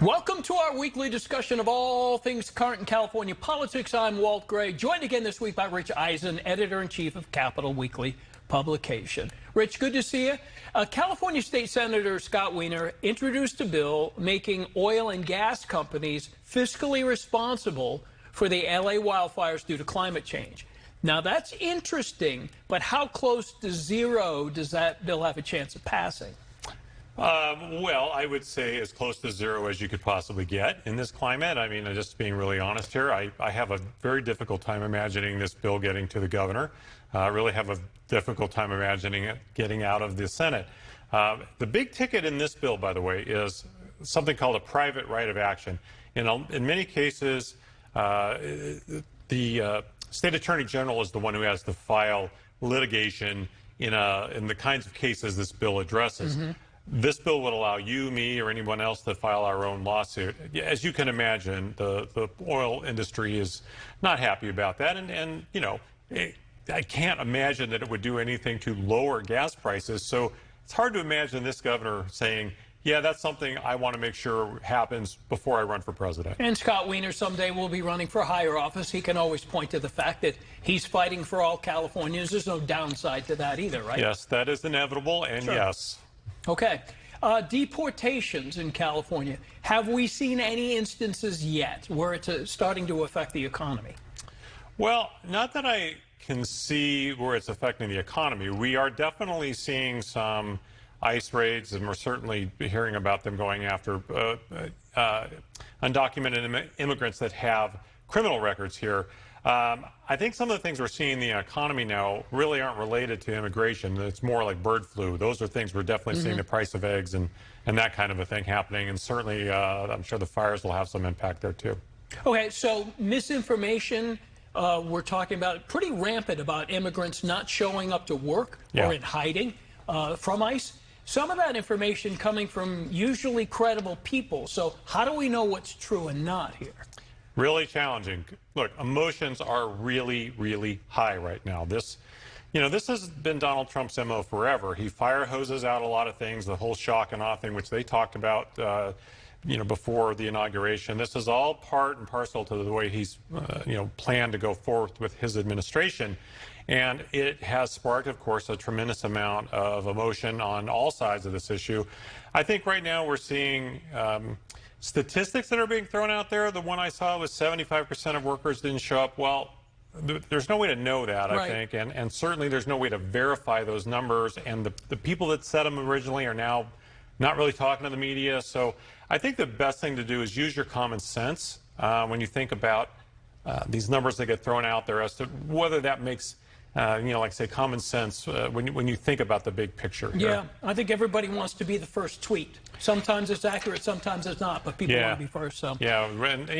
Welcome to our weekly discussion of all things current in California politics. I'm Walt Gray, joined again this week by Rich Ehisen, editor-in-chief of Capital Weekly publication. Rich, good to see you. California State Senator Scott Wiener introduced a bill making oil and gas companies fiscally responsible for the LA wildfires due to climate change. Now, that's interesting, but how close to zero does that bill have a chance of passing? Well, I would say as close to zero as you could possibly get in this climate. I mean, just being really honest here, I have a very difficult time imagining this bill getting to the governor. I really have a difficult time imagining it getting out of the Senate. The big ticket in this bill, by the way, is something called a private right of action. In many cases, the state attorney general is the one who has to file litigation in the kinds of cases this bill addresses. Mm-hmm. This bill would allow you, me, or anyone else to file our own lawsuit. As you can imagine, the oil industry is not happy about that. And you know, I can't imagine that it would do anything to lower gas prices. So it's hard to imagine this governor saying, yeah, that's something I want to make sure happens before I run for president. And Scott Wiener someday will be running for higher office. He can always point to the fact that he's fighting for all Californians. There's no downside to that either, right? Yes, that is inevitable, and sure. Yes. Okay. Deportations in California. Have we seen any instances yet where it's starting to affect the economy? Well, not that I can see where it's affecting the economy. We are definitely seeing some ICE raids, and we're certainly hearing about them going after undocumented immigrants that have criminal records here. I think some of the things we're seeing in the economy now really aren't related to immigration. It's more like bird flu. Those are things we're definitely seeing, the price of eggs and that kind of a thing happening. And certainly, I'm sure the fires will have some impact there, too. Okay, so misinformation, we're talking about pretty rampant about immigrants not showing up to work or in hiding from ICE. Some of that information coming from usually credible people. So how do we know what's true and not here? Really challenging. Look, emotions are really, really high right now. This has been Donald Trump's MO forever. He fire hoses out a lot of things, the whole shock and awe thing, which they talked about, before the inauguration. This is all part and parcel to the way he's, planned to go forward with his administration. And it has sparked, of course, a tremendous amount of emotion on all sides of this issue. I think right now we're seeing statistics that are being thrown out there. The one I saw was 75% of workers didn't show up. Well, there's no way to know that, I think, and certainly there's no way to verify those numbers. And the people that said them originally are now not really talking to the media. So I think the best thing to do is use your common sense when you think about these numbers that get thrown out there as to whether that makes like say common sense when you think about the big picture here. Yeah, I think everybody wants to be the first tweet. Sometimes it's accurate, sometimes it's not, but people want to be first. So. Yeah, and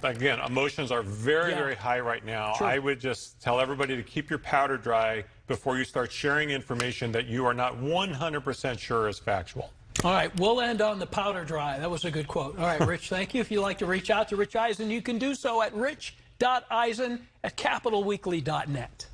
again, emotions are very, very high right now. True. I would just tell everybody to keep your powder dry before you start sharing information that you are not 100% sure is factual. All right, we'll end on the powder dry. That was a good quote. All right, Rich, thank you. If you'd like to reach out to Rich Ehisen, you can do so at rich.eisen@capitalweekly.net.